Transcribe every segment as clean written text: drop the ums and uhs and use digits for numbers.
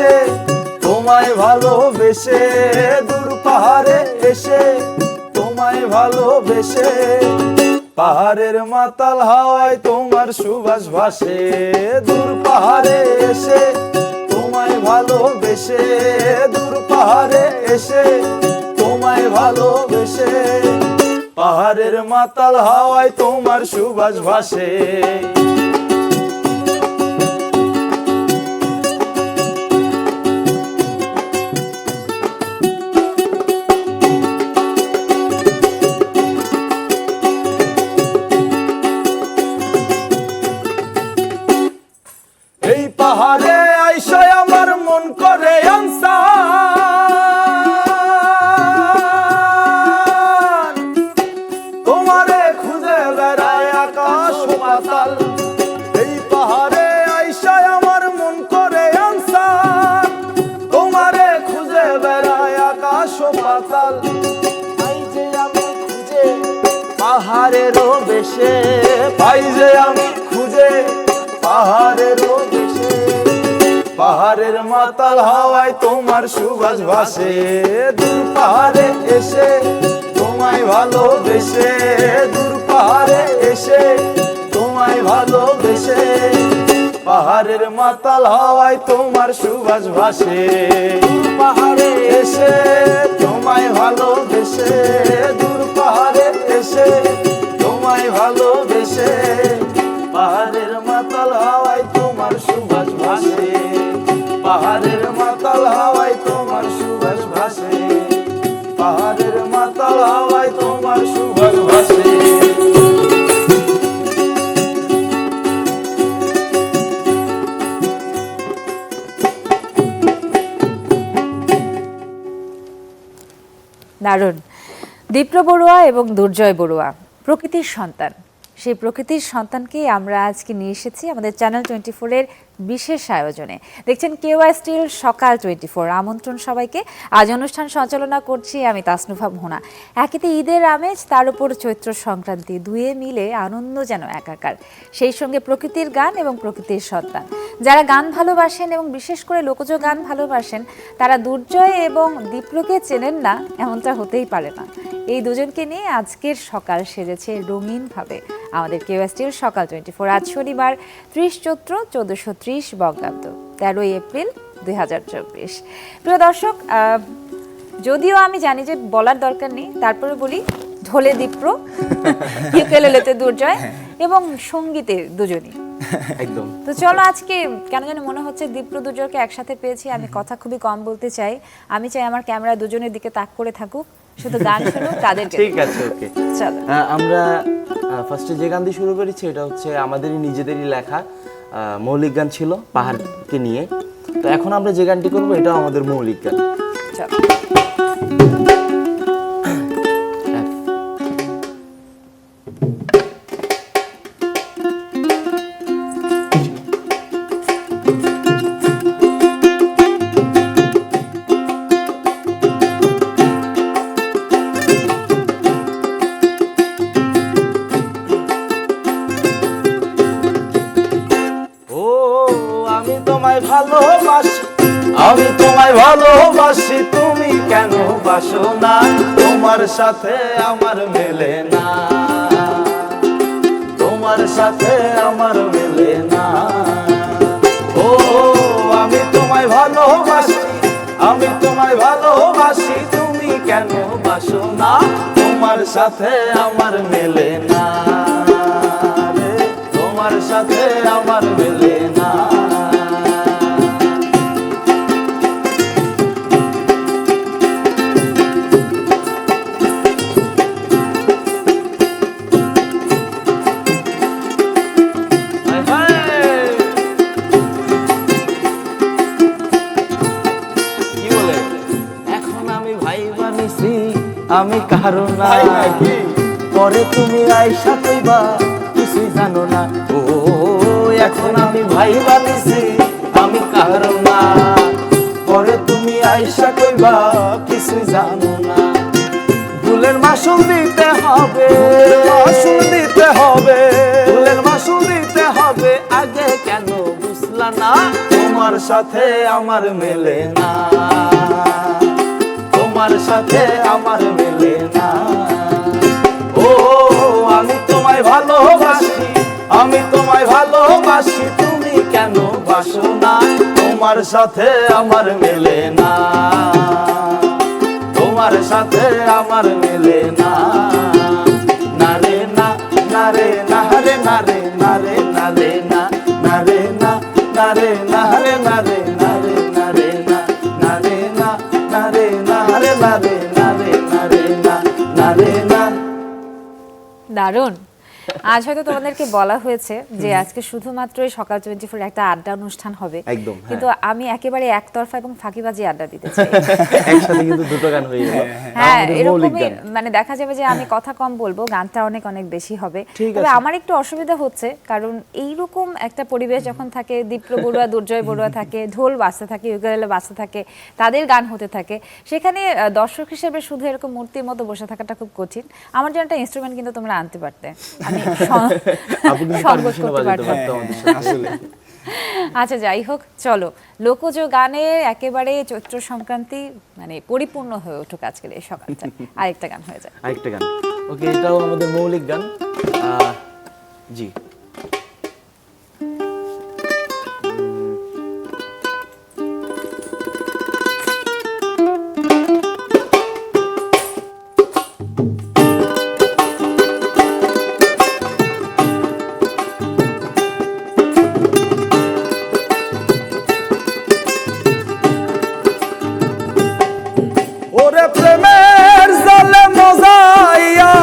এসে তোমায় ভালোবেসে, দূর পাহাড়ে এসে তোমায় ভালোবেসে, পাহাড়ের মাতাল হাওয়ায় তোমার সুবাস ভাসে, দূর পাহাড়ে এসে তোমায় ভালোবেসে, দূর পাহাড়ে এসে তোমায় ভালোবেসে, পাহাড়ের মাতাল হাওয়ায় তোমার সুবাস ভাসে। এই পাহাড়ে আইসায় আমার মন করে আনসার, তোমারে খুঁজে বেড়ায় আকাশ পাতাল। এই পাহাড়ে আইসায় আমার মন করে আনসার, তোমারে খুঁজে বেড়ায় আকাশ পাতাল। পাই যে আমি খুঁজে পাহাড়েরও বেশে, পাই যে আমি খুঁজে পাহাড়েরও দেশে, পাহাড়ের মাতাল হাওয়ায় তোমার সুবাস ভাসে, দূর পাহাড়ে এসে তোমায় ভালোবেসে, দূর পাহাড়ে এসে তোমায় ভালোবেসে, পাহাড়ের মাতাল হাওয়ায় তোমার সুবাস ভাসে, দূর পাহাড়ে এসে তোমায় ভালোবেসে, দূর পাহাড়ে এসে তোমায় ভালোবেসে, পাহাড়ের মাতাল হাওয়ায় তোমার সুবাস ভাসে, পাহাড়ের মাতাল হাওয়ায় তোমার সুবাস ভাসে, পাহাড়ের মাতাল হাওয়ায় তোমার সুবাস ভাসে। দারুণ। দীপ্র বড়ুয়া এবং দুর্জয় বড়ুয়া প্রকৃতির সন্তান, সেই প্রকৃতির সন্তানকে আমরা আজকে নিয়ে এসেছি আমাদের চ্যানেল 24-এর বিশেষ আয়োজনে। দেখছেন কেওয়াই স্টিল সকাল 24, আমন্ত্রণ সবাইকে। আজ অনুষ্ঠান সঞ্চালনা করছি আমি তাসনুভা মোহনা। একেতে ঈদের আমেজ, তার উপর চৈত্র সংক্রান্তি, দুয়ে মিলে আনন্দ যেন একাকার। সেই সঙ্গে প্রকৃতির গান এবং প্রকৃতির সন্তান। যারা গান ভালোবাসেন এবং বিশেষ করে লোকজ গান ভালোবাসেন, তারা দুর্জয় এবং দীপ্রকে চেনেন না এমনটা হতেই পারে না। এই দুজনকে নিয়ে আজকের সকাল সেজেছে রঙিনভাবে আমাদের কেওয়াই স্টিল সকাল 24। আজ শনিবার 30 চৈত্র 1430 বঙ্গাব্দ, 13 এপ্রিল 2024। প্রিয় দর্শক, যদিও আমি জানি যে বলার দরকার নেই, তারপরে বলি, ঢোলে দীপ্র, ইউকেলেলেতে দুর্জয় এবং সঙ্গীতে দুজনই একদম। তো চলো, আজকে কেন জানি মনে হচ্ছে দীপ্র দুর্জয়কে একসাথে পেয়েছি। আমি কথা খুবই কম বলতে চাই, আমি চাই আমার ক্যামেরা দুজনের দিকে তাক করে থাকুক, শুধু গান শুনুক তাদেরকে। ঠিক আছে, ওকে। চলো, আমরা ফার্স্টে যে গান দিয়ে শুরু করেছি এটা হচ্ছে আমাদেরই নিজেদেরই লেখা মৌলিক গান ছিল পাহাড়কে নিয়ে। তো এখন আমরা যে গানটি করবো এটাও আমাদের মৌলিক গান। চলো। ভালোবাসি, আমি তোমায় ভালোবাসি, তুমি কেন বাসো না, তোমার সাথে আমার মেলে না, তোমার সাথে আমার মেলে না। ও আমি তোমায় ভালোবাসি, আমি তোমায় ভালোবাসি, তুমি কেন বাসো না, তোমার সাথে আমার মেলে না, তোমার সাথে আমার মেলে না। আমি কারো না, পরে তুমি আইসা কইবা কিছুই জানো না। ও এখন আমি ভাই বানিছি, আমি কারো না, পরে তুমি আইসা কইবা কিছুই জানো না। ভুলের মাসুল দিতে হবে, মাসুল দিতে হবে, ভুলের মাসুল দিতে হবে, আগে কেন বুঝলা না, তোমার তোমার সাথে আমার মেলে না, তোমার সাথে আমার মেলে না। ও আমি তোমায় ভালোবাসি, আমি তোমায় ভালোবাসি, তুমি কেন বাসো না? তোমার সাথে আমার মেলে না, তোমার সাথে আমার মেলে না। না রে না, না রে না রে, না রে না রে, না রে না, না রে না, না রে না রে, না রে না রে, না রে না, না রে না, না রে না রে, না রে না রে, না রে না, না রে না। দারুণ। আজ হয়তো তোমাদেরকে বলা হয়েছে যে আজকে শুধুমাত্র সকাল 24 একটা আড্ডা অনুষ্ঠান হবে, একদম, হ্যাঁ। কিন্তু আমি একেবারে একতরফা এবং ফাঁকিবাজি আড্ডা দিতে চাই। একসাথে কিন্তু দুটো গান হয়ে গেল। হ্যাঁ, আমাদের মৌলিক এরকমই গান। মানে দেখা যাবে যে আমি কথা কম বলবো, গানটা অনেক অনেক বেশি হবে। ঠিক তবে আছে। আমার একটু অসুবিধা হচ্ছে, কারণ এইরকম একটা পরিবেশ যখন থাকে, দীপ্র বড়ুয়া, দুর্জয় বড়ুয়া থাকে, ঢোল বাজতে থাকে, ইউকেলেলে বাজতে থাকে, তাদের গান হতে থাকে, সেখানে দর্শক হিসেবে শুধু এরকম মূর্তির মতো বসে থাকাটা খুব কঠিন। আমার জন্য একটা ইনস্ট্রুমেন্ট কিন্তু তোমরা আনতে পারতে, আমি আপনি কিন্তু সংগত পারমিশনও করতে বাজাতে পারতাম। পারতো আমাদের সাথে। আসলে আচ্ছা, যাই হোক, চলো লোকজ গানে একেবারে চৈত্র সংক্রান্তি মানে পরিপূর্ণ হয়ে উঠুক আজকের এই সকালটা। আরেকটা গান হয়ে যায়। আরেকটা গান, ওকে, এটাও আমাদের মৌলিক গান। জি, ওরে প্রেমের জালে মজাইয়া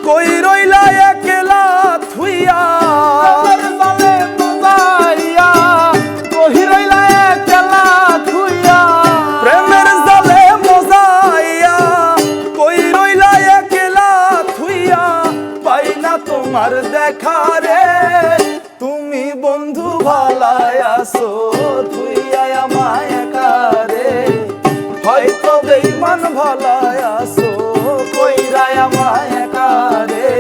কই রইলা একলা থুইয়া, জালে মজাইয়া কই রইলা একলা থুইয়া, প্রেমের জালে মজাইয়া কই রইলা একলা থুইয়া, পাই না তোমার দেখা রে, তুমি বন্ধু ভালায় আসো, থুইয়া আমায় একা রে, হয়তো বেঈমান ভালায় আসো, কইরা আমায় একা রে,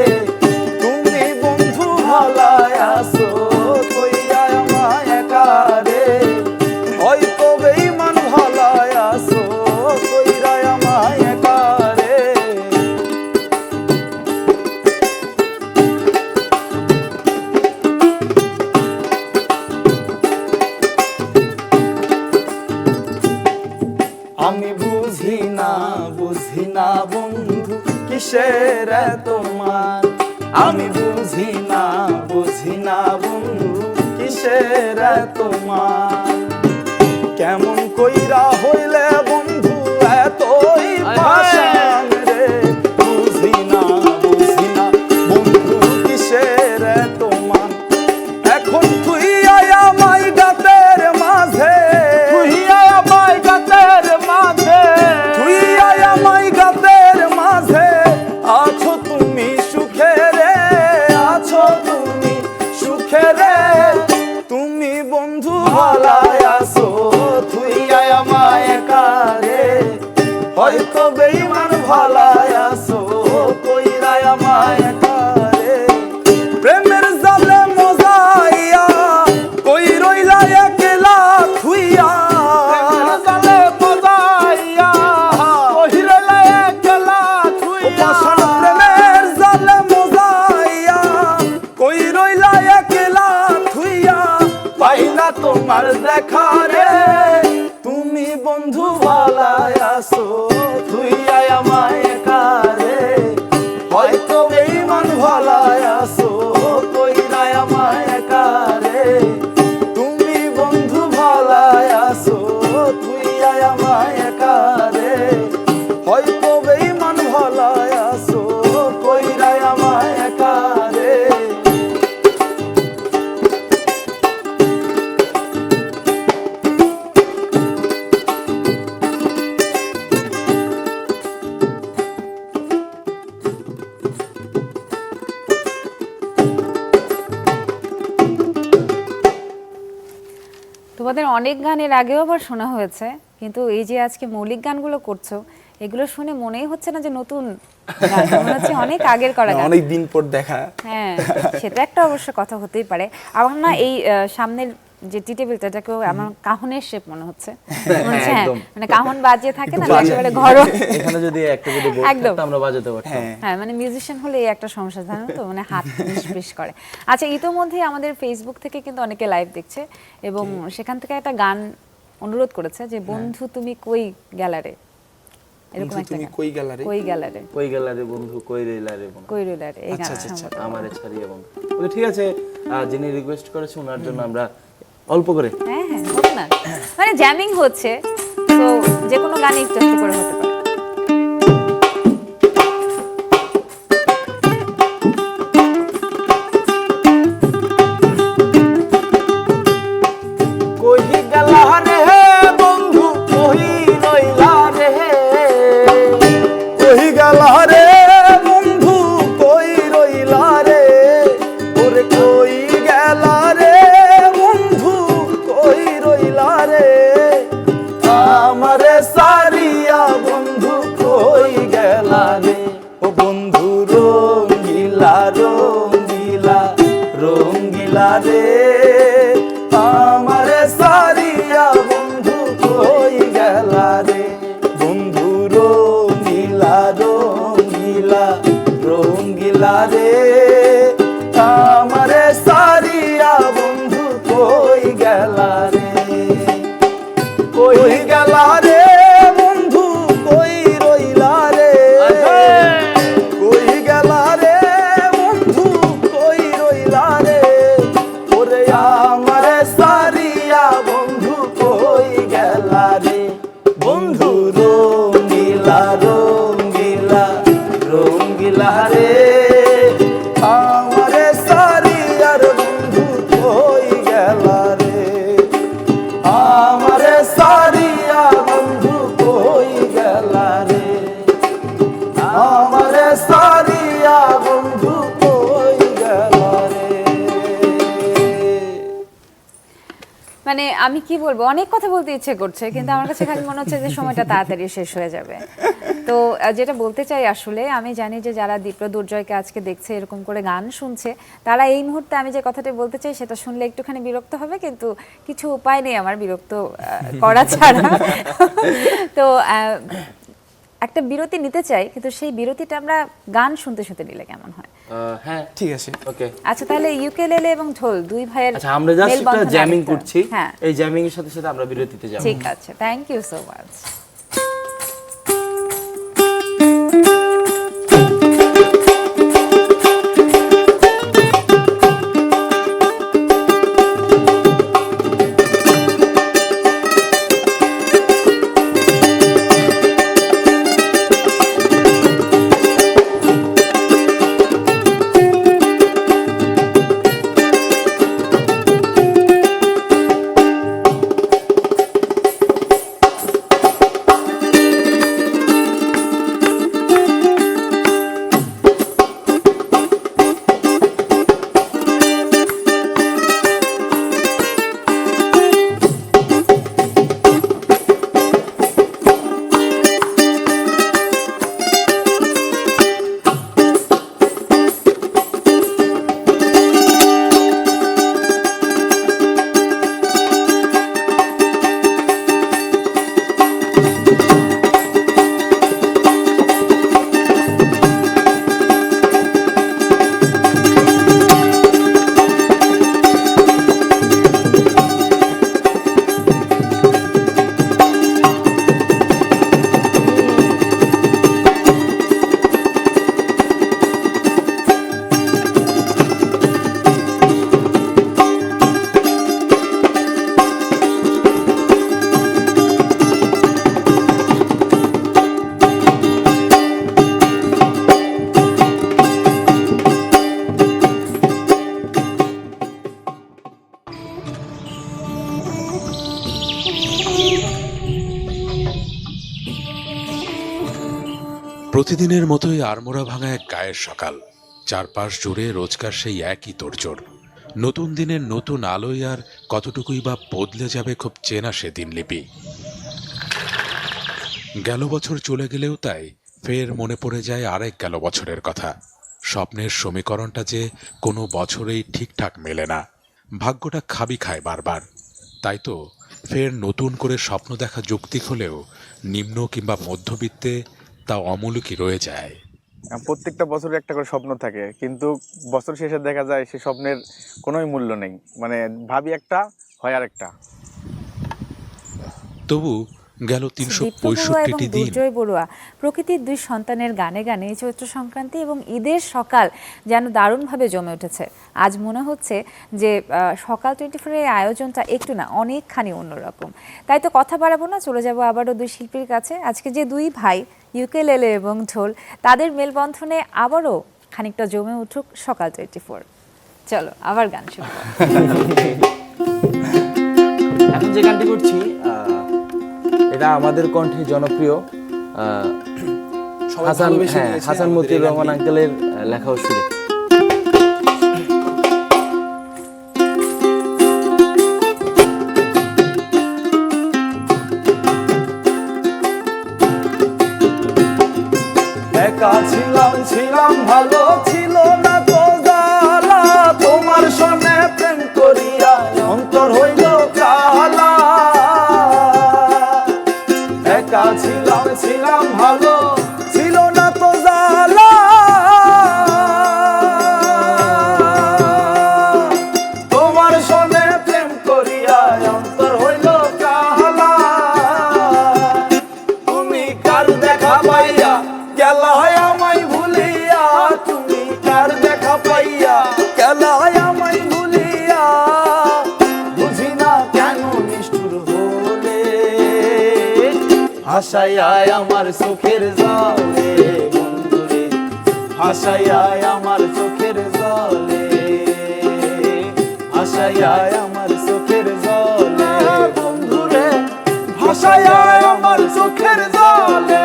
তুমি বন্ধু ভালায় আসো, কইরা আমায় একা রে, হয়তো বেঈমান ভালায় আসো, কইরা আমায় একা রে। আমি বুঝি না বন্ধু কিসের তোমার, আমি বুঝি না বন্ধু কিসের তোমার, কেমন কইরা হইলে বন্ধু এতই পাশান রে, বুঝি না বন্ধু কিসের তোমার, এখন তুই আয়া মাই গাতের মাঝে, তুই আয়া মাই গাতের মাঝে, তুই আয়া মাই গাতের মাঝে, আছো তুমি সুখে রে, আছো তুমি সুখে রে, তুমি বন্ধু ভালায় আসো, তুই আয়া মাই একা রে, হয়তো বেঈমান ভালায় আসো, কইরা আমায় একা রে, প্রেমের জালে মজাইয়া কই রইলা একলা থুইয়া, প্রেমের জালে মজাইয়া কই রইলা একলা থুইয়া, প্রেমের জালে মজাইয়া কই রইলা একলা থুইয়া, পাই না তোমার দেখা রে, তুমি বন্ধু ভালায় আসো, থুইয়া আমায় একা রে, হয়তো বেঈমান ভালায় আসো, কইরা আমায় একা রে, তুমি বন্ধু ভালায় আসো, থুইয়া আমায় একা রে, হয়তো বেঈমান ভালায় আসো, কইরা আমায় একা রে। তোমাদের অনেক গানের আগেও আবার শোনা হয়েছে, কিন্তু এই যে আজকে মৌলিক গানগুলো করছো, এগুলো শুনে মনেই হচ্ছে না যে নতুন গান, মনে হচ্ছে অনেক আগের করা গান। অনেক দিন পর দেখা। হ্যাঁ, সেটা একটা অবশ্য কথা হতেই পারে। আমার না এই সামনের যে টি টেবিলটা, এটাকে আমার কাহনের শেপ মনে হচ্ছে। হ্যাঁ, মনে হচ্ছে, হ্যাঁ, একদম। মানে কাহন বাজিয়ে থাকে না, বাজে। একেবারে ঘরোয়া। এখানে যদি একটা যদি বোর্ড একদম। থাকতো আমরা বাজাতে পারতাম। হ্যাঁ, মানে মিউজিশিয়ান হলে এই একটা সমস্যা, জানো তো, মানে হাত নিষ্পিস করে। আচ্ছা, ইতোমধ্যে আমাদের ফেসবুক থেকে কিন্তু অনেকে লাইভ দেখছে এবং সেখান থেকে একটা গান অনুরোধ করেছে যে বন্ধু তুমি কই গ্যালারে, এরকম একটা তুমি গান। কই গ্যালারি? কই গ্যালারে, কই গেলারে বন্ধু কই রইলারে বন্ধু কই রইলারে, এই গান আমারে ছাড়িয়ে বন্ধু। ওকে, ঠিক আছে, যিনি রিকোয়েস্ট করেছে ওনার জন্য আমরা অল্প করে। হ্যাঁ হ্যাঁ, হোক না, মানে জ্যামিং হচ্ছে, তো যে কোনো গানই একটু একটু করে হতে পারে। কই গেলা রে বন্ধু কই রইলা রে, কই গেলা রে বন্ধু কই রইলা রে, ওরে কই গেলা রে বন্ধু কই রইলা রে, আমারে সারিয়া বন্ধু কই গেলা রে, ও বন্ধু রঙ্গিলা রঙ্গিলা রঙ্গিলা রে, আমারে সারিয়া বন্ধু কই গেলা রে, বন্ধু রঙ্গিলা রঙ্গিলা রঙ্গিলা রে, আমারে সারিয়া বন্ধু কই গেলা রে, কই গেলা রে বন্ধু কই রইলা রে, কই গেলা রে বন্ধু কই রইলা রে, ওরে আমারে সারিয়া বন্ধু কই গেলা রে, বন্ধু রঙ্গিলা রঙ্গিলা রঙ্গিলা রে, আমারে সারিয়ার বন্ধু কই গেলা রে, আমারে সারিয়া বন্ধু কই গেলা রে, আমারে সারিয়া বন্ধু কই গেলা রে। মানে আমি কি বলবো, অনেক কথা বলতে ইচ্ছে করছে, কিন্তু আমার কাছে খালি মনে হচ্ছে যে সময়টা তাড়াতাড়ি শেষ হয়ে যাবে। তো যেটা বলতে চাই, আসলে আমি জানি যে যারা দীপ্র দুর্জয়কে আজকে দেখছে, এরকম করে গান শুনছে, তারা এই মুহূর্তে আমি যে কথাটা বলতে চাই সেটা শুনলে একটুখানি বিরক্ত হবে, কিন্তু কিছু উপায় নেই আমার বিরক্ত করা ছাড়া। তো একটা বিরতি নিতে চাই, কিন্তু সেই বিরতিটা আমরা গান শুনতে শুনতে নিলে কেমন হয়? হ্যাঁ ঠিক আছে, ওকে। আচ্ছা, তাহলে ইউকেলেলে এবং ঢোল দুই ভাইয়ের আচ্ছা, আমরা জাস্ট একটা মেলবন্ধন জ্যামিং আরেকটা। করছি, হ্যাঁ, এই জ্যামিং এর সাথে সাথে আমরা বিরতিতে যাব। ঠিক আছে, থ্যাংক ইউ সো মাচ। প্রতিদিনের মতোই আড়মোড়া ভাঙা এক গায়ের সকাল, চারপাশ জুড়ে রোজকার সেই একই তোড়জোড়। নতুন দিনের নতুন আলোয় আর কতটুকুই বা বদলে যাবে খুব চেনা সে দিনলিপি। গেল বছর চলে গেলেও তাই ফের মনে পড়ে যায় আরেক গেল বছরের কথা। স্বপ্নের সমীকরণটা যে কোনো বছরেই ঠিকঠাক মেলে না, ভাগ্যটা খাবি খায় বারবার। তাই তো ফের নতুন করে স্বপ্ন দেখা যৌক্তিক হলেও নিম্ন কিংবা মধ্যবিত্তে তা অমূলকই রয়ে যায়। প্রত্যেকটা বছরে একটা করে স্বপ্ন থাকে, কিন্তু বছর শেষে দেখা যায় সে স্বপ্নের কোনোই মূল্য নেই। মানে ভাবি একটা, হয় আর একটা। তবু গেল দীপ্ত বড়ুয়া এবং 365টি দিন। দুর্জয় বড়ুয়া প্রকৃতির দুই সন্তানের গানে গানে এই চৈত্র সংক্রান্তি এবং ঈদের সকাল যেন দারুণভাবে জমে উঠেছে। আজ মনে হচ্ছে যে সকাল 24 এর আয়োজনটা একটু না অনেকখানি অন্যরকম। তাই তো কথা বাড়াবো না, চলে যাব আবারও দুই শিল্পীর কাছে। আজকে যে দুই ভাই ইউকেলেলে এবং ঢোল, তাদের মেলবন্ধনে আবারও খানিকটা জমে উঠুক সকাল 24। চলো আবার গান শুনবো। এখন যে গানটি করছি এটা আমাদের কণ্ঠে জনপ্রিয় হাসান মতিউর রহমান আঙ্কেলের লেখা ও সুরে। একা ছিলাম ভালো, ছিল না তো জ্বালা, তোমার সনে প্রেম করিয়া অন্তর হইল কালা। একা ছিলাম ভালো, ছিল না তো জ্বালা, তোমার সনে প্রেম করিয়া অন্তর হইল কালা। তুমি কার দেখা পাইয়া গেলা আমায় ভুলিয়া, তুমি কার দেখা পাইয়া গেলা আমায় ভুলিয়া, বুঝি না কেন নিষ্ঠুর হলে, হাসাইয়ায় আমার চোখের জলে বন্ধুরে, হাসাইয়ায় আমার চোখের জলে, হাসাইয়ায় আমার চোখের জলে বন্ধুরে, ভাসাইয়ায় আমার চোখের জলে।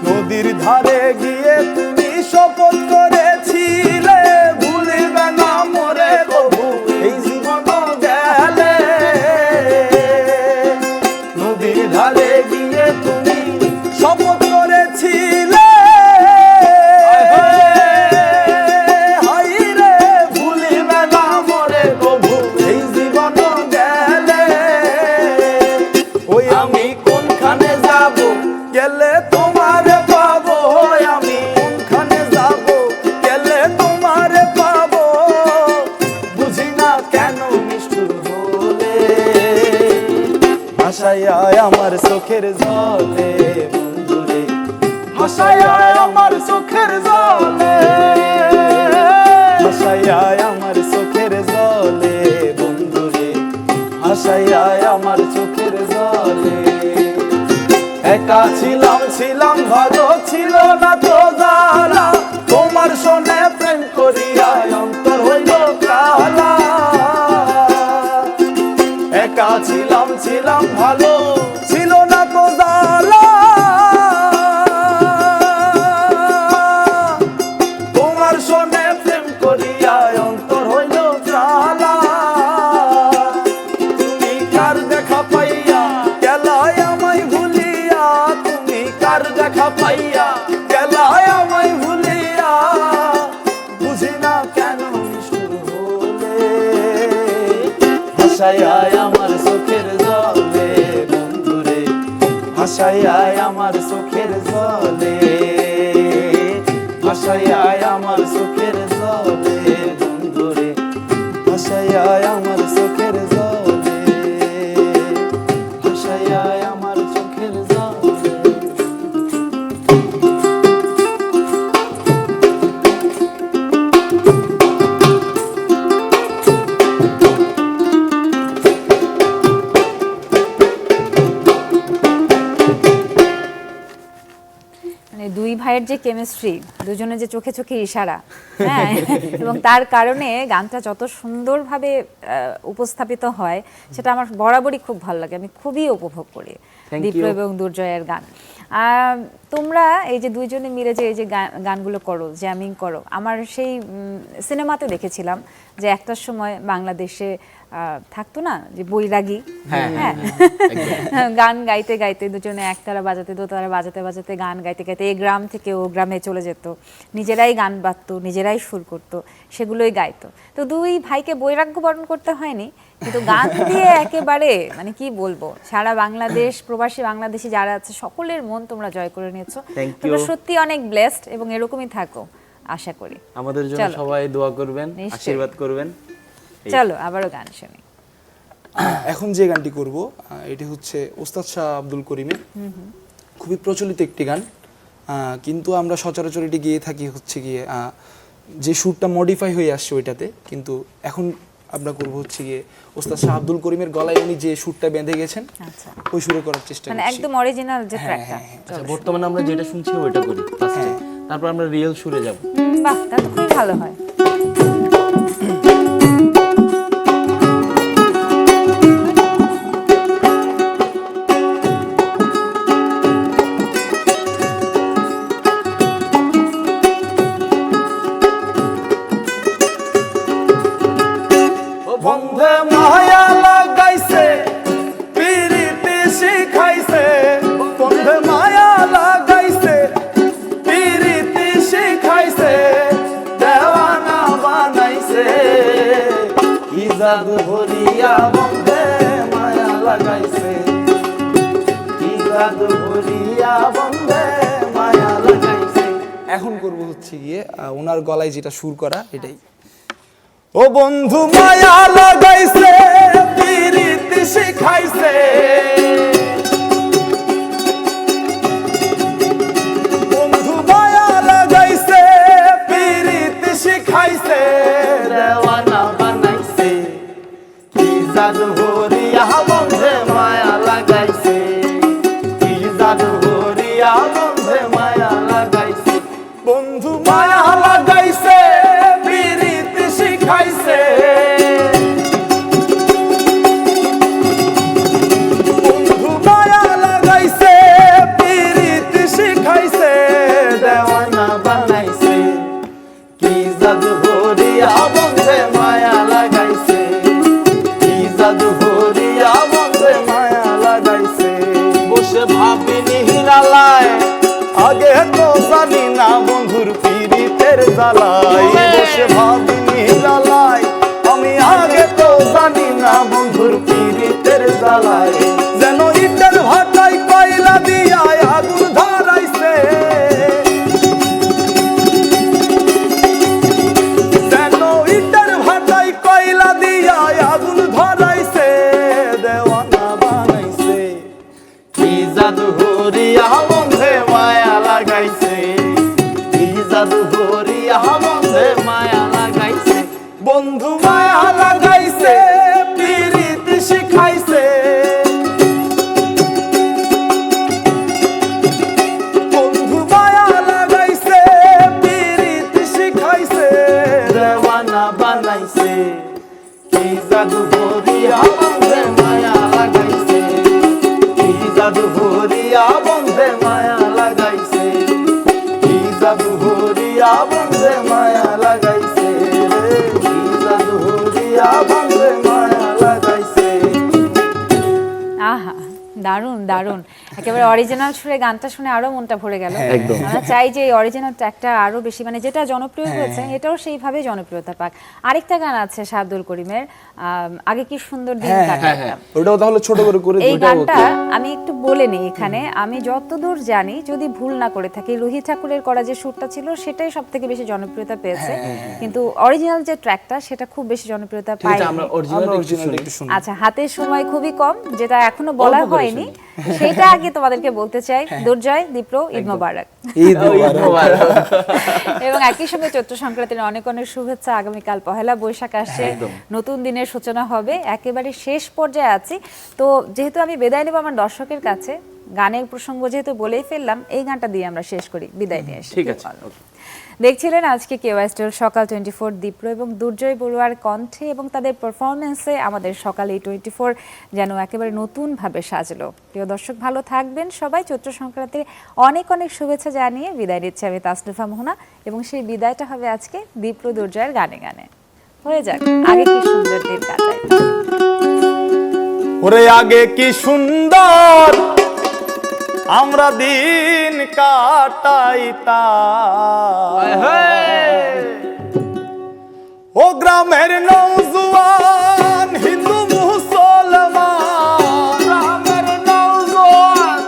নদীর ধারে গিয়ে তুমি শপথ করেছিলে, ভুলিবে না মোরে কবু এই জীবন গেলে। নদীর ধারে গিয়ে তুমি শপথ করেছিলে, হাই রে ভুলিবে না মোরে কবু এই জীবন গেলে। ওই আমি কোনখানে যাব গেলে তোমারে পাবো, আমি কোনখানে যাব গেলে তোমারে পাবো, বুঝি না কেন নিষ্ঠুর হলে, ভাসাইয়ায় আমার চোখের জলে বন্ধুরে, ভাসাইয়ায় আমার চোখের জলে, ভাসাইয়ায় আমার চোখের জলে বন্ধুরে, ভাসাইয়ায় আমার চোখের জলে। একা ছিলাম ভালো, ছিল না তো জ্বালা, তোমার সনে প্রেম করিয়া অন্তর হইল কালা। একা ছিলাম ভালো, ছিল না তো জ্বালা, তোমার সনে প্রেম করিয়া অন্তর হইল কালা। তুমি কার দেখা পাইয়া গেলায় আমায় ভুলিয়া, তুমি কার দেখা পাইয়া গেলায় আমায় ভুলিয়া, বুঝি না কেন নিষ্ঠুর হলে, ভাসাইয়ায় আমার চোখের জলে বন্ধুরে, ভাসাইয়ায় আমার চোখের জলে, ভাসাইয়ায় আমার চোখের জলে বন্ধুরে, ভাসাইয়ায় আমার চোখের জলে, ভাসাইয়ায় আমার চোখের জলে। মানে দুই ভাইয়ের যে কেমিস্ট্রি, দুজনের যে চোখে চোখে ইশারা, হ্যাঁ, এবং তার কারণে গানটা যত সুন্দরভাবে উপস্থাপিত হয় সেটা আমার বরাবরই খুব ভালো লাগে, আমি খুবই উপভোগ করি। Thank Dipra you. এবং দুর্জয়ের গান। তোমরা এই যে দুইজনে মিলে যে এই যে গানগুলো করো, জ্যামিং করো, আমার সেই সিনেমাতে দেখেছিলাম যে একটা সময় বাংলাদেশে থাকতো না যে বৈরাগী, হ্যাঁ, গান গাইতে গাইতে দুজনে একতারা বাজাতে দোতারা বাজাতে বাজাতে গান গাইতে গাইতে এই গ্রাম থেকে ও গ্রামে চলে যেত, নিজেরাই গান বাজতো, নিজেরাই সুর করতো, সেগুলোই গাইতো। তো দুই ভাইকে বৈরাগ্য বরণ করতে হয়নি, কিন্তু গান দিয়ে একেবারে মানে কি বলবো, সারা বাংলাদেশ, প্রবাসী বাংলাদেশি যারা আছে সকলের মন তোমরা জয় করে নিয়েছো। Thank you. তোমরা সত্যি অনেক ব্লেসড এবং এরকমই থাকো আশা করি। আমাদের জন্য চলো। সবাই দোয়া করবেন, নিশ্চয়ই। আশীর্বাদ করবেন। চলো আবারও গান শুনি। এখন যে গানটি করব এটি হচ্ছে ওস্তাদ শাহ আব্দুল করিমের খুবই প্রচলিত একটি গান, কিন্তু আমরা সচরাচর এটি গিয়ে থাকি হচ্ছে গিয়ে যে সুরটা মডিফাই হয়ে আসছে ওইটাতে, কিন্তু এখন আমরা করব হচ্ছে গিয়ে ওস্তাদ শাহ আব্দুল করিমের গলায় উনি যে সুরটা বেঁধে গেছেন আচ্ছা, ওই সুরে করার চেষ্টা মানে করছি। একদম অরিজিনাল যে হ্যাঁ, ট্র্যাকটা। হ্যাঁ, আচ্ছা, বর্তমানে আমরা যেটা শুনছি ওইটা করি ফার্স্টে, তারপর আমরা রিয়েল সুরে যাব। বাহ, তা তো খুবই ভালো হয়। বন্ধে মায়া লাগাইছে পিরিতি শিখাইছে, বন্ধে মায়া লাগাইছে পিরিতি শিখাইছে, দেওয়ানা বানাইছে, কি জাদু ভরিয়া বন্ধে মায়া লাগাইছে, কি জাদু ভরিয়া বন্ধে মায়া লাগাইছে। এখন করব হচ্ছে গিয়ে ওনার গলায় যেটা সুর করা এটাই। ও বন্ধু মায়া লাগাইছে পিরিতি শিখাইছে, বন্ধু মায়া লাগাইছে পিরিতি শিখাইছে, দেওয়ানা বানাইছে, কি জাদু ভরিয়া বন্ধে মায়া লাগাইছে, কি জাদু ভরিয়া বন্ধে মায়া লাগাইছে, বন্ধু মায়া লাগাইছে পিরিতি শিখাইছে, বন্ধু মায়া লাগাইছে পিরিতি শিখাইছে, দেওয়ানা বানাইছে, কি জাদু ভরিয়া বন্ধে মায়া লাগাইছে, কি জাদু ভরিয়া বন্ধে মায়া লাগাইছে। বসে ভাবি নিহিরালায় আগে তো জানি না বন্ধুর পিরিতের জ্বালায়, বসে ভাবি নিহিরালায় আমি আগে তো জানি না বন্ধুর পিরিতের জ্বালায়, যেন ইটের ভাটায় কয়লা দিয়া আগুন ধরাইছে, যেন ইটের ভাটায় কয়লা দিয়া আগুন ধরাইছে, দেওয়ানা বানাইছে, কি জাদু ভরিয়া বন্ধে মায়া লাগাইছে, কি জাদু ভরিয়া বন্ধে মায়া লাগাইছে, বন্ধু মায়া লাগাইছে পিরিতি শিখাইছে, বন্ধু মায়া লাগাইছে পিরিতি শিখাইছে, দেওয়ানা বানাইছে, কি জাদু ভরিয়া বন্ধে মায়া লাগাইছে, কি জাদু ভরিয়া বন্ধে মায়া লাগাইছে, কি জাদু ভরিয়া বন্ধে মায়া লাগাইছে, কি জাদু ভরিয়া বন্ধে মায়া লাগাইছে। আহা, দারুণ দারুণ, একেবারে অরিজিনাল সুরে গানটা শুনে আরো মনটা ভরে গেল। একদম। আমরা চাই যে অরিজিনাল ট্র্যাকটা আরো বেশি, মানে যেটা জনপ্রিয় হয়েছে এটাও সেইভাবে জনপ্রিয়তা পাক। আরেকটা গান আছে শাহ আব্দুল করিমের, আগে কি সুন্দর দিন কাটাতাম, ওটাও তাহলে ছোট করে করে এই দিই। গানটা আমি একটু বলে নিই এখানে। আমি যতদূর জানি, যদি ভুল না করে থাকি, রুহি ঠাকুরের করা যে সুরটা ছিল সেটাই সব থেকে বেশি জনপ্রিয়তা পেয়েছে, কিন্তু অরিজিনাল যে ট্র্যাকটা সেটা খুব বেশি জনপ্রিয়তা ঠিক আছে, পায়নি। আমরা অরিজিনাল অরিজিনাল একটু শুনি। আচ্ছা, হাতের সময় খুবই কম, যেটা এখনো বলা অল্প করে হয়নি, সেটা আগে তোমাদেরকে বলতে চাই। দুর্জয়, দীপ্র, ঈদ মোবারক। ঈদ ঈদ মোবারক। এবং একই সঙ্গে চৈত্র সংক্রান্তির অনেক অনেক শুভেচ্ছা। আগামীকাল পহেলা বৈশাখ আসছে, নতুন দিনের সূচনা হবে, একেবারে শেষ পর্যায়ে আছি। তো যেহেতু আমি বিদায় নেব আমার দর্শকের কাছে, গানের প্রসঙ্গ যেহেতু বলেই ফেললাম, এই গানটা দিয়ে আমরা শেষ করি, বিদায় নিয়ে এসে। ঠিক আছে। দেখছিলেন আজকে কেওয়াই স্টিল সকাল 24 দীপ্র এবং দুর্জয় বড়ুয়ার কণ্ঠে এবং তাদের পারফরমেন্সে আমাদের সকাল এই 24 যেন একেবারে নতুনভাবে সাজলো। প্রিয় দর্শক, ভালো থাকবেন সবাই। চৈত্র সংক্রান্তির অনেক অনেক শুভেচ্ছা জানিয়ে বিদায় নিচ্ছি আমি তাসনিফা মোহনা, এবং সেই বিদায়টা হবে আজকে দীপ্র দুর্জয়ের গানে গানে। হয়ে যাক আগে কি সুন্দর দিন কাটাই। ওরে আগে কি সুন্দর আমরা দিন কাটাইতাম, ও গ্রামের নওজোয়ান হিন্দু মুসলমান, গ্রামের নওজোয়ান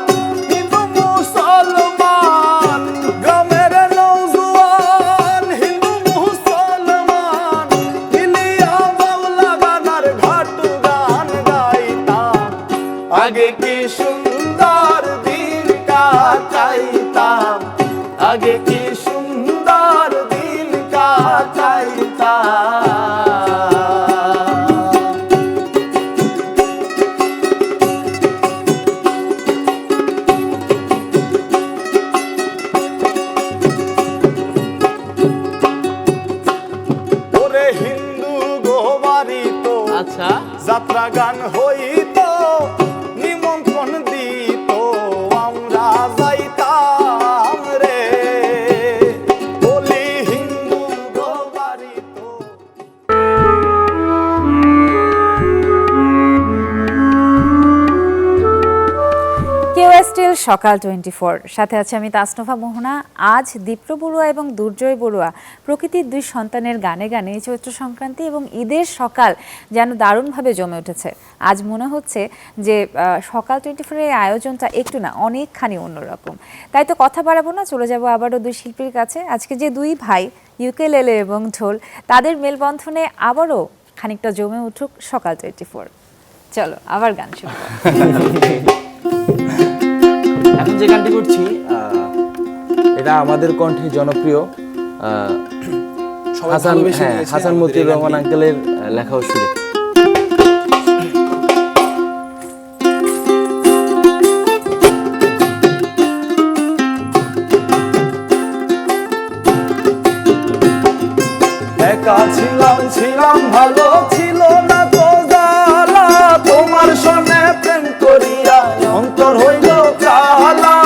হিন্দু মুসলমান, গ্রামের নওজোয়ান হিন্দু মুসলমান, মিলিয়া বাউলা গানার ঘাটু গান গাইতাম। আগে কি সুন্দর দিন কাটাইতাম, আগে কি সুন্দর দিন কাটাইতাম। ওরে হিন্দু গোবারিত আচ্ছা, যাত্রা গান হইত, নিমন্ত্রণ দিত, আমরা যাইতাম রে, বলি হিন্দু গোবারিত। কেওয়াই স্টিল সকাল 24 সাথে আছে আমি তাসনিফা মোহনা। আজ দীপ্র বড়ুয়া এবং দুর্জয় বড়ুয়া প্রকৃতির দুই সন্তানের গানে গানে চৈত্র সংক্রান্তি এবং ঈদের সকাল যেন দারুণভাবে জমে উঠেছে। আজ মনে হচ্ছে যে সকাল 24 এর আয়োজনটা একটু না অনেকখানি অন্যরকম। তাই তো কথা বাড়াবো না, চলে যাব আবারও দুই শিল্পীর কাছে। আজকে যে দুই ভাই ইউকেলেলে এবং ঢোল, তাদের মেলবন্ধনে আবারও খানিকটা জমে উঠুক সকাল 24। চলো আবার গান শুরু করো। এখন যে গানটি করছি এটা আমাদের কণ্ঠে জনপ্রিয় সবাই হাসান, ভালোবেসে হ্যাঁ, নিয়েছে হাসান আমাদের মতিউর এই রহমান গানটি। আঙ্কেলের লেখা ও সুরে। একা ছিলাম ছিলাম ভালো, ছিল না তো জ্বালা, তোমার সনে প্রেম করিয়া অন্তর হইল কালা।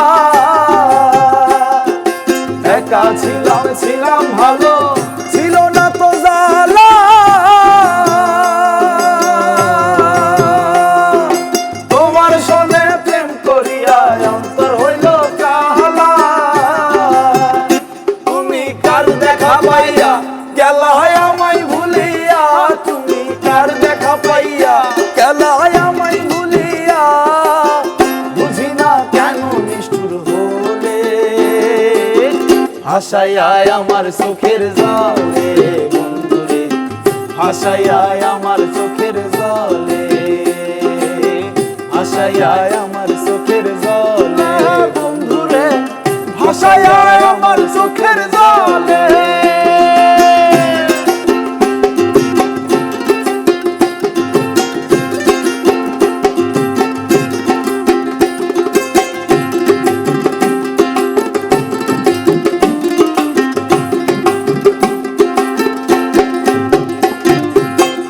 একা ছিলাম ছিলাম ভালো, ছিল না তো জ্বালা, তোমার সনে প্রেম করিয়া অন্তর হইল কালা। তুমি কার দেখা পাইয়া গেলায় আমায় ভুলিয়া, তুমি কার দেখা পাইয়া গেলায় আমায় ভুলিয়া, বুঝি না কেন নিষ্ঠুর হলে, হাসাইয়ায় আমার চোখের জলে বন্ধুরে, হাসাইয়ায় আমার চোখের জলে, হাসাইয়ায় আমার চোখের জলে বন্ধুরে, ভাসাইয়ায় আমার চোখের জলে।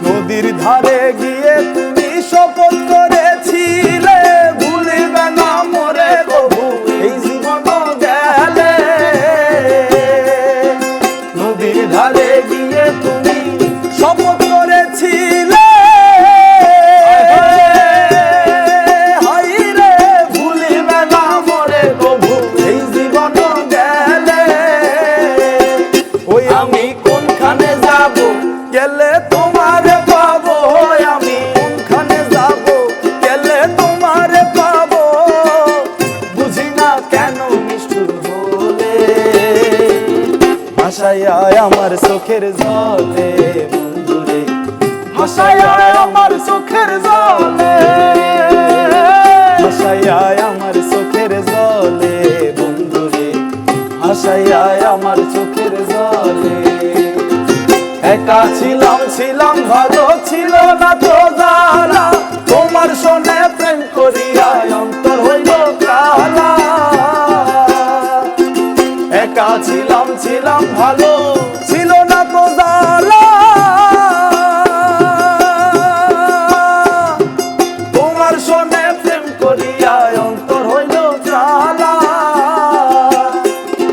নদীর ধারে গিয়ে তুমি শপথ করেছিলে, ভুলিবে না মোরে কবু এই জীবন গেলে। নদীর ধারে গিয়ে তুমি শপথ করেছিলে, হাই রে ভুলিবে না মোরে কবু এই জীবন গেলে। ওই আমি কোনখানে যাব গেলে তোমারে পাবো, আমি কোনখানে যাব গেলে তোমারে পাবো, বুঝি না কেন নিষ্ঠুর হলে, হাসাইয়ায় আমার চোখের জলে বন্ধুরে, হাসাইয়ায় আমার চোখের জলে, হাসাইয়ায় আমার চোখের জলে বন্ধুরে, হাসাইয়ায় আমার চোখের জলে। একা ছিলাম ছিলাম ভালো, ছিল না তো জ্বালা, তোমার সনে প্রেম করিয়া অন্তর হইল কালা। একা ছিলাম ছিলাম ভালো ছিল না তো জালা, তোমার সনে প্রেম করিয়া অন্তর হইল জ্বালা।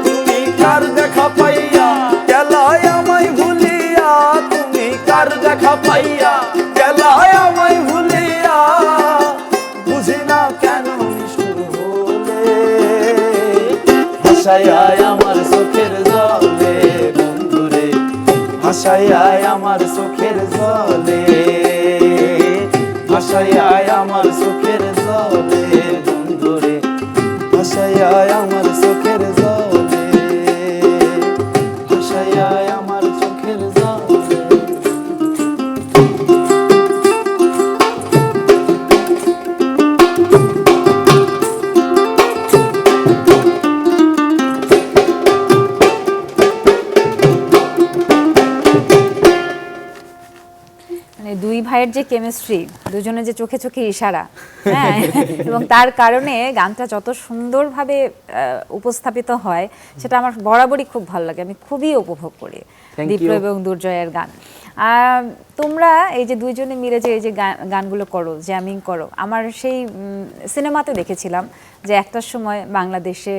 তুমি কার দেখা পাইয়া গেলায় আমায় ভুলিয়া, তুমি কার দেখা পাইয়া গেলায় আমায় ভুলিয়া, বুঝি না কেন নিষ্ঠুর হলে, ভাসাইয়ায় আমার চোখের জলে বন্ধুরে, ভাসাইয়ায় আমার চোখের জলে, ভাসাইয়ায় আমার চোখের জলে বন্ধুরে, ভাসাইয়ায় আমার চোখের জলে, ভাসাইয়ায় আমার চোখের জলে। মানে দুই ভাইয়ের যে কেমিস্ট্রি, দুজনের যে চোখে চোখে ইশারা, হ্যাঁ, এবং তার কারণে গানটা যত সুন্দরভাবে উপস্থাপিত হয় সেটা আমার বরাবরই খুব ভালো লাগে, আমি খুবই উপভোগ করি দীপ্র এবং দুর্জয়ের গান। তোমরা এই যে দুইজনে মিলে যে এই যে গানগুলো করো, জ্যামিং করো, আমার সেই সিনেমাতে দেখেছিলাম যে একটার সময় বাংলাদেশে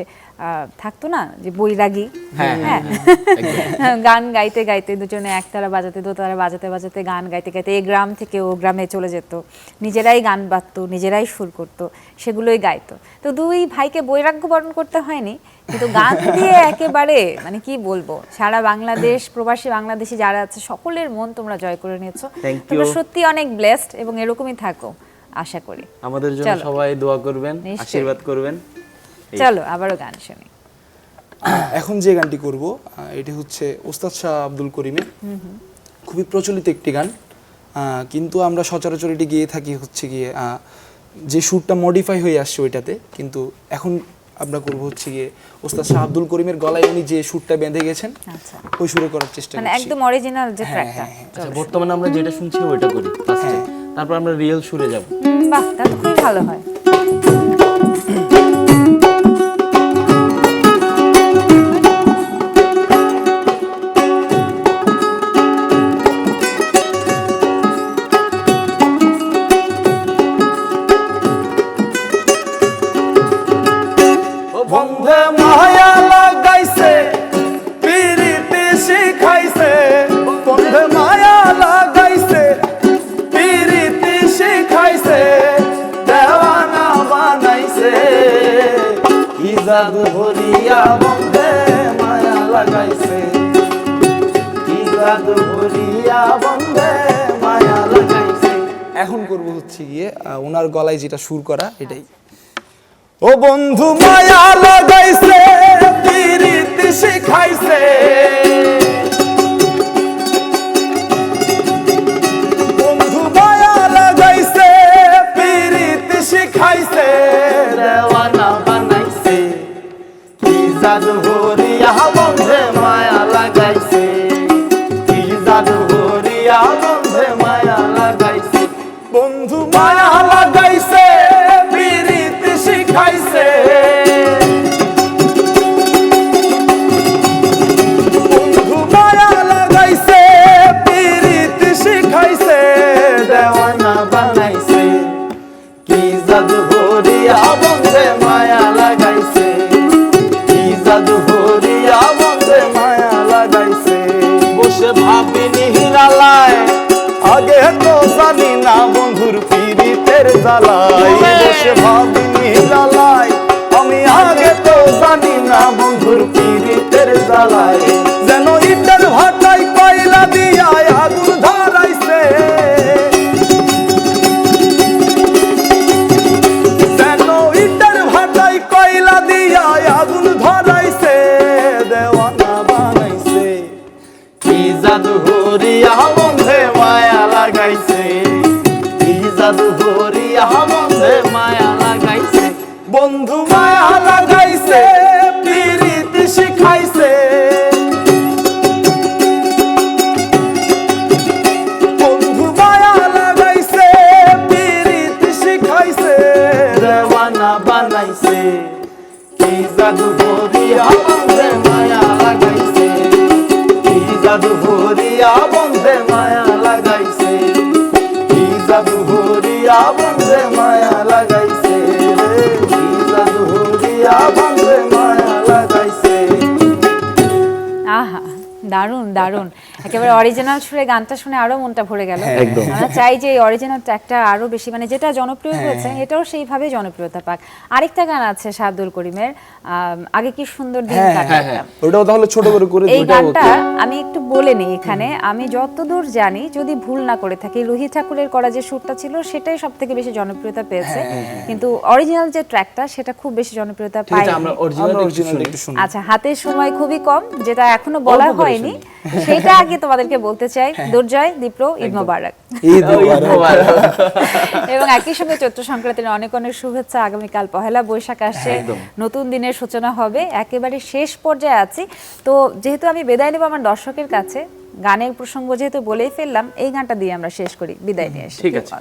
থাকতো না যে বৈরাগী, হ্যাঁ, গান গাইতে গাইতে দুজনে একতারা বাজাতে দোতারা বাজাতে বাজাতে গান গাইতে গাইতে এই গ্রাম থেকে ও গ্রামে চলে যেত, নিজেরাই গান বাজতো, নিজেরাই সুর করতো, সেগুলোই গাইতো। তো দুই ভাইকে বৈরাগ্য বরণ করতে হয়নি, কিন্তু গান দিয়ে একেবারে মানে কি বলবো, সারা বাংলাদেশ, প্রবাসী বাংলাদেশি যারা আছে সকলের মন তোমরা জয় করে নিয়েছো। তোমরা সত্যি অনেক ব্লেসড এবং এরকমই থাকো আশা করি। আমাদের জন্য সবাই দোয়া করবেন, আশীর্বাদ করবেন। চলো আবারও গান শুনি। এখন যে গানটি করব এটি হচ্ছে ওস্তাদ শাহ আব্দুল করিমের খুবই প্রচলিত একটি গান, কিন্তু আমরা সচরাচর এটি গিয়ে থাকি হচ্ছে গিয়ে যে সুরটা মডিফাই হয়ে আসছে ওইটাতে, কিন্তু এখন আমরা করব হচ্ছে গিয়ে ওস্তাদ শাহ আব্দুল করিমের গলায় উনি যে সুরটা বেঁধে গেছেন ওই সুরে করার চেষ্টা মানে করছি। একদম অরিজিনাল যে ট্র্যাকটা। আচ্ছা, বর্তমানে আমরা যেটা শুনছি ওইটা করি ফার্স্টে, তারপর আমরা রিয়েল সুরে যাব। বাহ, তা তো খুবই ভালো হয়। বন্ধে মায়া লাগাইছে পিরিতি শিখাইছে, বন্ধে মায়া লাগাইছে পিরিতি শিখাইছে, দেওয়ানা বানাইছে, কি জাদু ভরিয়া বন্ধে মায়া লাগাইছে, কি জাদু ভরিয়া বন্ধে মায়া লাগাইছে। এখন করব হচ্ছে গিয়ে ওনার গলায় যেটা সুর করা এটাই। ও বন্ধু মায়া লাগাইছে পিরিতি শিখাইছে, বন্ধু মায়া লাগাইছে পিরিতি শিখাইছে, দেওয়ানা বানাইছে, কি জাদু হরিয়া বন্ধে মায়া লাগাইছে, কি জাদু হরিয়া বন্ধে মায়া লাগাইছে, বন্ধু মায়া লাগাইছে পিরিতি শিখাইছে, বন্ধু মায়া লাগাইছে পিরিতি শিখাইছে, দেওয়ানা বানাইছে, কি জাদু হরিয়া বন্ধে মায়া লাগাইছে, কি জাদু হরিয়া বন্ধে মায়া লাগাইছে। বসে ভাবি নিহিরালায় আগে তো জানি না বন্ধুর পিরিতের জ্বালায়, বসে ভাবি নিহিরালায় আমি আগে তো জানি না বন্ধুর পিরিতের জ্বালায়, যেন ইটের ভাটায় কয়লা দিয়া আগুন ধরাইছে, যেন ইটের ভাটায় কয়লা দিয়া আগুন ধরাইছে, দেওয়ানা বানাইছে, কি জাদু হরিয়া বন্ধে মায়া লাগাইছে, কি জাদু হরিয়া বন্ধে মায়া লাগাইছে, বন্ধু মায়া লাগাইছে পিরিতি শিখাইছে, বন্ধু মায়া লাগাইছে পিরিতি শিখাইছে, দেওয়ানা বানাইছে, কি জাদু হরিয়া বন্ধে মায়া লাগাইছে, একেবারে অরিজিনাল সুরে গানটা শুনে আরো মনটা ভরে গেল। একদম। আমরা চাই যে এই অরিজিনাল ট্র্যাকটা আরো বেশি, মানে যেটা জনপ্রিয় হয়েছে এটাও সেইভাবে জনপ্রিয়তা পাক। আরেকটা গান আছে শাহ আব্দুল করিমের, আগে কি সুন্দর দিন কাটাতাম। ওটাও তাহলে ছোট করে করে এই গানটা আমি একটু বলে নিই এখানে, আমি যতদূর জানি যদি ভুল না করে থাকি রুহি ঠাকুরের করা যে সুরটা ছিল সেটাই সবথেকে বেশি জনপ্রিয়তা পেয়েছে, কিন্তু অরিজিনাল যে ট্র্যাকটা সেটা খুব বেশি জনপ্রিয়তা পায়নি। আমরা অরিজিনাল একটু শুনি। আচ্ছা, হাতের সময় খুবই কম, যেটা এখনো বলা হয়নি সেটা আগে তোমাদেরকে বলতে চাই। দুর্জয়, দীপ্র, ঈদ মোবারক। ঈদ মোবারক। এবং একই সঙ্গে চৈত্র সংক্রান্তির অনেক অনেক শুভেচ্ছা। আগামীকাল পহেলা বৈশাখ আসছে, নতুন দিনের সূচনা হবে, একেবারে শেষ পর্যায়ে আছি। তো যেহেতু আমি বিদায় নেব আমার দর্শকের কাছে, গানের প্রসঙ্গ যেহেতু বলেই ফেললাম, এই গানটা দিয়ে আমরা শেষ করি, বিদায় নিয়ে এসে। ঠিক আছে।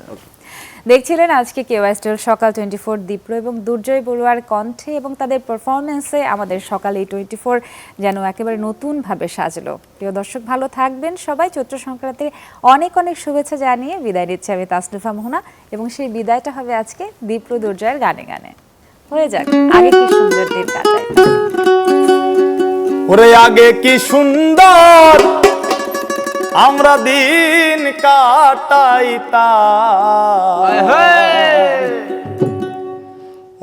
দেখছিলেন আজকে কেওয়াই স্টিল সকাল 24 দীপ্র এবং দুর্জয় বড়ুয়ার কণ্ঠে এবং তাদের পারফরমেন্সে আমাদের সকাল এই 24 যেন একেবারে নতুনভাবে সাজলো। প্রিয় দর্শক, ভালো থাকবেন সবাই। চৈত্র সংক্রান্তির অনেক অনেক শুভেচ্ছা জানিয়ে বিদায় নিচ্ছি আমি তাসনিফা মোহনা, এবং সেই বিদায়টা হবে আজকে দীপ্র দুর্জয়ের গানে গানে। হয়ে যাক আগে কি সুন্দর দিন কাটাই। ওরে আগে কি সুন্দর আমরা দিন কাটাইতাম,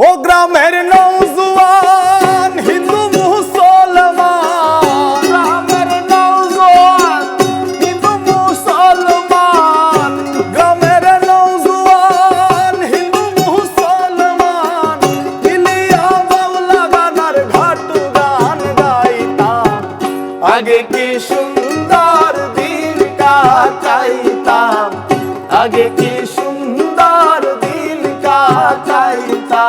ও গ্রামের নওজোয়ান হিন্দু মুসলমান, গ্রামের নওজোয়ান হিন্দু মুসলমান, গ্রামের নওজোয়ান হিন্দু মুসলমান, মিলিয়া বাউলা গানার ঘাটু গান গাইতাম। আগে কি সুন্দর দিন কাটাইতাম, আগে কি সুন্দর দিন কাটাইতাম।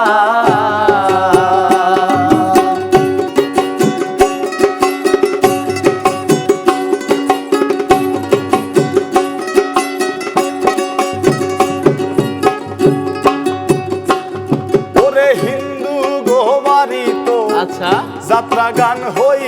ওরে হিন্দু গোবারি তো আচ্ছা, যাত্রা গান হই